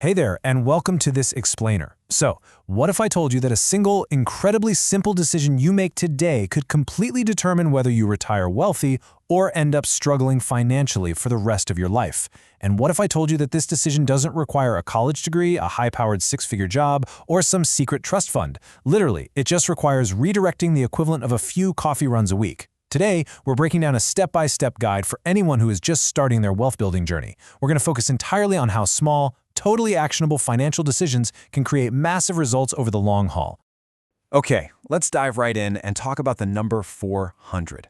Hey there, and welcome to this explainer. So, what if I told you that a single, incredibly simple decision you make today could completely determine whether you retire wealthy or end up struggling financially for the rest of your life? And what if I told you that this decision doesn't require a college degree, a high-powered six-figure job, or some secret trust fund? Literally, it just requires redirecting the equivalent of a few coffee runs a week. Today, we're breaking down a step-by-step guide for anyone who is just starting their wealth-building journey. We're going to focus entirely on how small, totally actionable financial decisions can create massive results over the long haul. Okay, let's dive right in and talk about the number 400.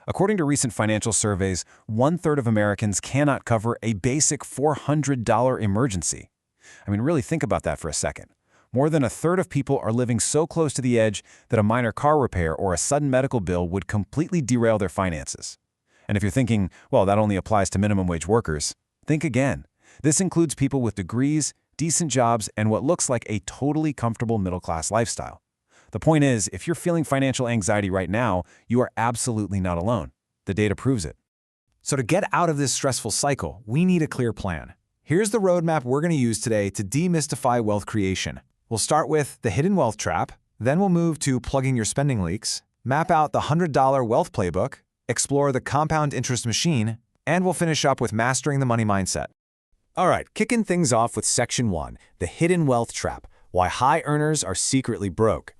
According to recent financial surveys, 1/3 of Americans cannot cover a basic $400 emergency. I mean, really think about that for a second. More than 1/3 of people are living so close to the edge that a minor car repair or a sudden medical bill would completely derail their finances. And if you're thinking, well, that only applies to minimum wage workers, think again. This includes people with degrees, decent jobs, and what looks like a totally comfortable middle-class lifestyle. The point is, if you're feeling financial anxiety right now, you are absolutely not alone. The data proves it. So to get out of this stressful cycle, we need a clear plan. Here's the roadmap we're going to use today to demystify wealth creation. We'll start with the hidden wealth trap, then we'll move to plugging your spending leaks, map out the $100 wealth playbook, explore the compound interest machine, and we'll finish up with mastering the money mindset. All right, kicking things off with Section 1, the hidden wealth trap, why high earners are secretly broke.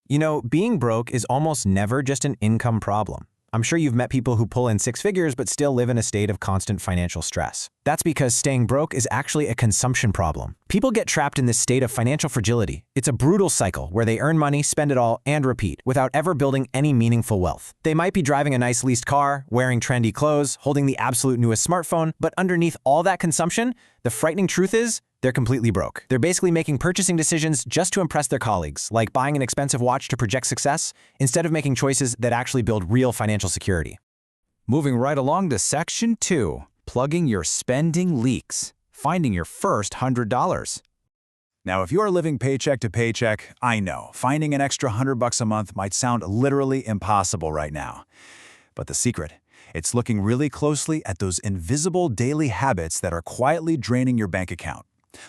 You know, being broke is almost never just an income problem. I'm sure you've met people who pull in six figures but still live in a state of constant financial stress. That's because staying broke is actually a consumption problem. People get trapped in this state of financial fragility. It's a brutal cycle where they earn money, spend it all, and repeat without ever building any meaningful wealth. They might be driving a nice leased car, wearing trendy clothes, holding the absolute newest smartphone, but underneath all that consumption, the frightening truth is, they're completely broke. They're basically making purchasing decisions just to impress their colleagues, like buying an expensive watch to project success, instead of making choices that actually build real financial security. Moving right along to Section 2, plugging your spending leaks, finding your first $100. Now, if you are living paycheck to paycheck, I know, finding an extra $100 a month might sound literally impossible right now. But the secret, it's looking really closely at those invisible daily habits that are quietly draining your bank account.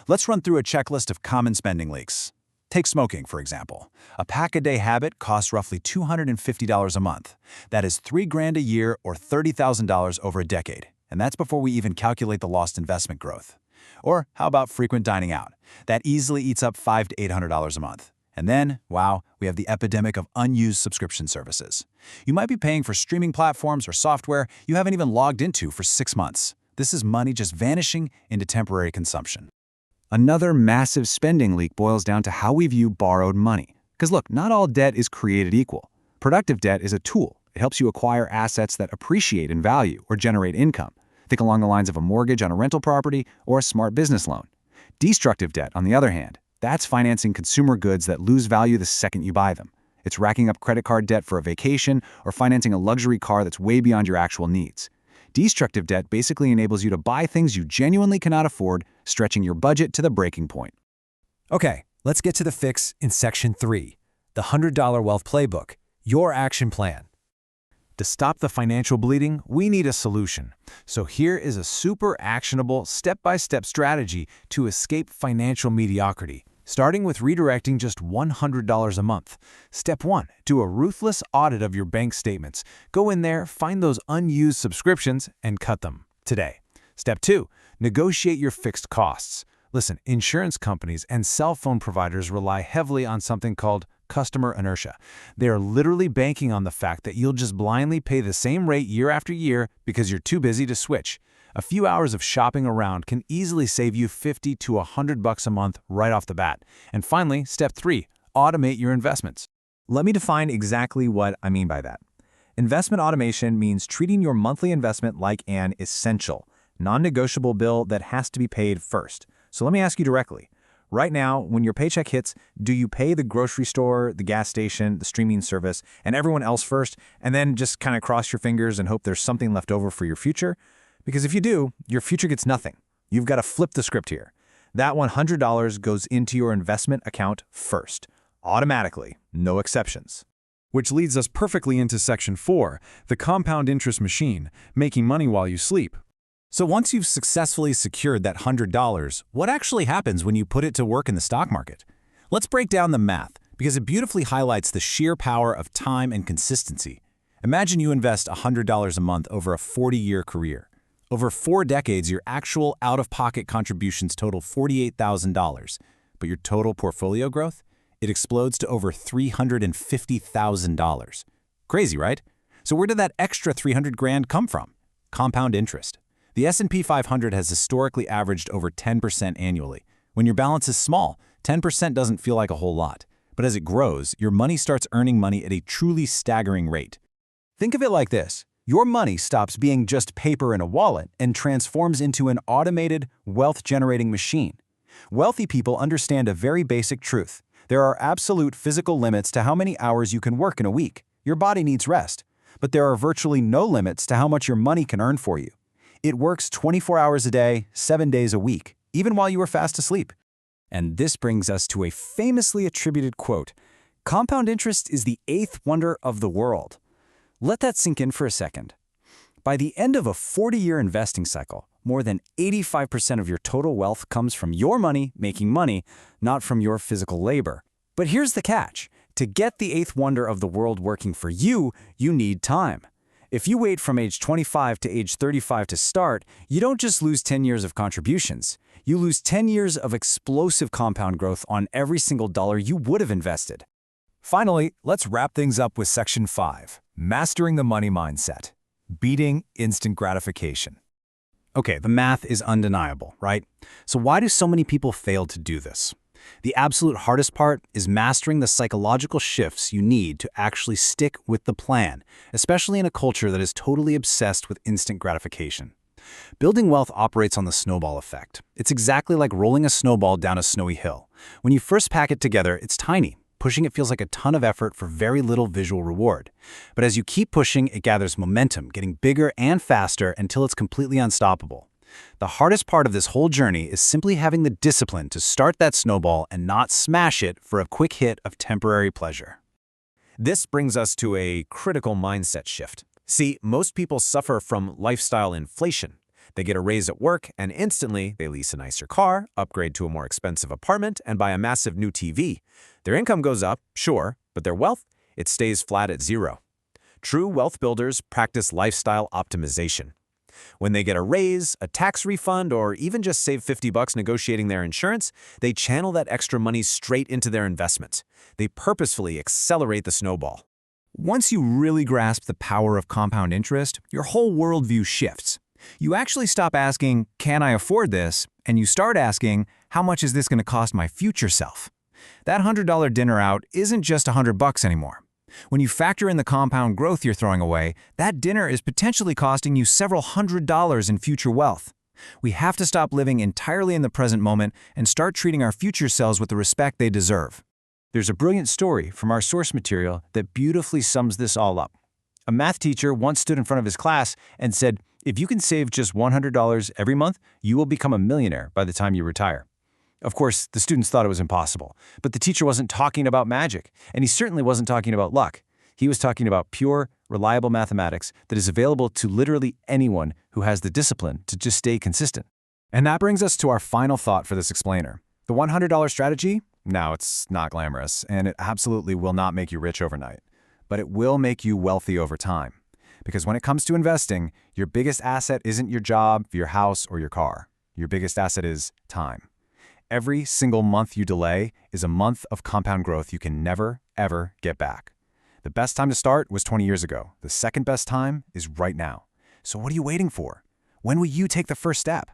Let's run through a checklist of common spending leaks. Take smoking, for example. A pack-a-day habit costs roughly $250 a month. That is $3,000 a year or $30,000 over a decade. And that's before we even calculate the lost investment growth. Or how about frequent dining out? That easily eats up $500 to $800 a month. And then, wow, we have the epidemic of unused subscription services. You might be paying for streaming platforms or software you haven't even logged into for 6 months. This is money just vanishing into temporary consumption. Another massive spending leak boils down to how we view borrowed money. Because look, not all debt is created equal. Productive debt is a tool. It helps you acquire assets that appreciate in value or generate income. Think along the lines of a mortgage on a rental property or a smart business loan. Destructive debt, on the other hand, that's financing consumer goods that lose value the second you buy them. It's racking up credit card debt for a vacation or financing a luxury car that's way beyond your actual needs. Destructive debt basically enables you to buy things you genuinely cannot afford, stretching your budget to the breaking point. Okay, let's get to the fix in Section 3, the $100 Wealth Playbook, your action plan. To stop the financial bleeding, we need a solution. So here is a super actionable, step-by-step strategy to escape financial mediocrity, starting with redirecting just $100 a month. Step 1, do a ruthless audit of your bank statements. Go in there, find those unused subscriptions, and cut them today. Step 2, negotiate your fixed costs. Listen, insurance companies and cell phone providers rely heavily on something called customer inertia. They are literally banking on the fact that you'll just blindly pay the same rate year after year because you're too busy to switch. A few hours of shopping around can easily save you $50 to $100 a month right off the bat. And finally, step 3, automate your investments. Let me define exactly what I mean by that. Investment automation means treating your monthly investment like an essential, non-negotiable bill that has to be paid first. So let me ask you directly. Right now, when your paycheck hits, do you pay the grocery store, the gas station, the streaming service, and everyone else first, and then just kind of cross your fingers and hope there's something left over for your future? Because if you do, your future gets nothing. You've got to flip the script here. That $100 goes into your investment account first, automatically, no exceptions. Which leads us perfectly into Section 4, the compound interest machine, making money while you sleep. So once you've successfully secured that $100, what actually happens when you put it to work in the stock market? Let's break down the math, because it beautifully highlights the sheer power of time and consistency. Imagine you invest $100 a month over a 40-year career. Over 4 decades, your actual out-of-pocket contributions total $48,000, but your total portfolio growth? It explodes to over $350,000. Crazy, right? So where did that extra $300,000 come from? Compound interest. The S&P 500 has historically averaged over 10% annually. When your balance is small, 10% doesn't feel like a whole lot. But as it grows, your money starts earning money at a truly staggering rate. Think of it like this. Your money stops being just paper in a wallet and transforms into an automated, wealth-generating machine. Wealthy people understand a very basic truth. There are absolute physical limits to how many hours you can work in a week. Your body needs rest. But there are virtually no limits to how much your money can earn for you. It works 24 hours a day, 7 days a week, even while you are fast asleep. And this brings us to a famously attributed quote: "Compound interest is the 8th wonder of the world." Let that sink in for a second. By the end of a 40-year investing cycle, more than 85% of your total wealth comes from your money making money, not from your physical labor. But here's the catch. To get the 8th wonder of the world working for you, you need time. If you wait from age 25 to age 35 to start, you don't just lose 10 years of contributions. You lose 10 years of explosive compound growth on every single dollar you would have invested. Finally, let's wrap things up with Section 5, Mastering the Money Mindset, Beating Instant Gratification. Okay, the math is undeniable, right? So why do so many people fail to do this? The absolute hardest part is mastering the psychological shifts you need to actually stick with the plan, especially in a culture that is totally obsessed with instant gratification. Building wealth operates on the snowball effect. It's exactly like rolling a snowball down a snowy hill. When you first pack it together, it's tiny. Pushing it feels like a ton of effort for very little visual reward. But as you keep pushing, it gathers momentum, getting bigger and faster until it's completely unstoppable. The hardest part of this whole journey is simply having the discipline to start that snowball and not smash it for a quick hit of temporary pleasure. This brings us to a critical mindset shift. See, most people suffer from lifestyle inflation. They get a raise at work, and instantly they lease a nicer car, upgrade to a more expensive apartment, and buy a massive new TV. Their income goes up, sure, but their wealth, it stays flat at zero. True wealth builders practice lifestyle optimization. When they get a raise, a tax refund, or even just save $50 negotiating their insurance, they channel that extra money straight into their investments. They purposefully accelerate the snowball. Once you really grasp the power of compound interest, your whole worldview shifts. You actually stop asking, "Can I afford this?" and you start asking, "How much is this going to cost my future self?" That $100 dinner out isn't just $100 anymore. When you factor in the compound growth you're throwing away, that dinner is potentially costing you several $100s in future wealth. We have to stop living entirely in the present moment and start treating our future selves with the respect they deserve. There's a brilliant story from our source material that beautifully sums this all up. A math teacher once stood in front of his class and said, "If you can save just $100 every month, you will become a millionaire by the time you retire." Of course, the students thought it was impossible, but the teacher wasn't talking about magic, and he certainly wasn't talking about luck. He was talking about pure, reliable mathematics that is available to literally anyone who has the discipline to just stay consistent. And that brings us to our final thought for this explainer. The $100 strategy? No, it's not glamorous, and it absolutely will not make you rich overnight. But it will make you wealthy over time. Because when it comes to investing, your biggest asset isn't your job, your house, or your car. Your biggest asset is time. Every single month you delay is a month of compound growth you can never, ever get back. The best time to start was 20 years ago. The second best time is right now. So what are you waiting for? When will you take the first step?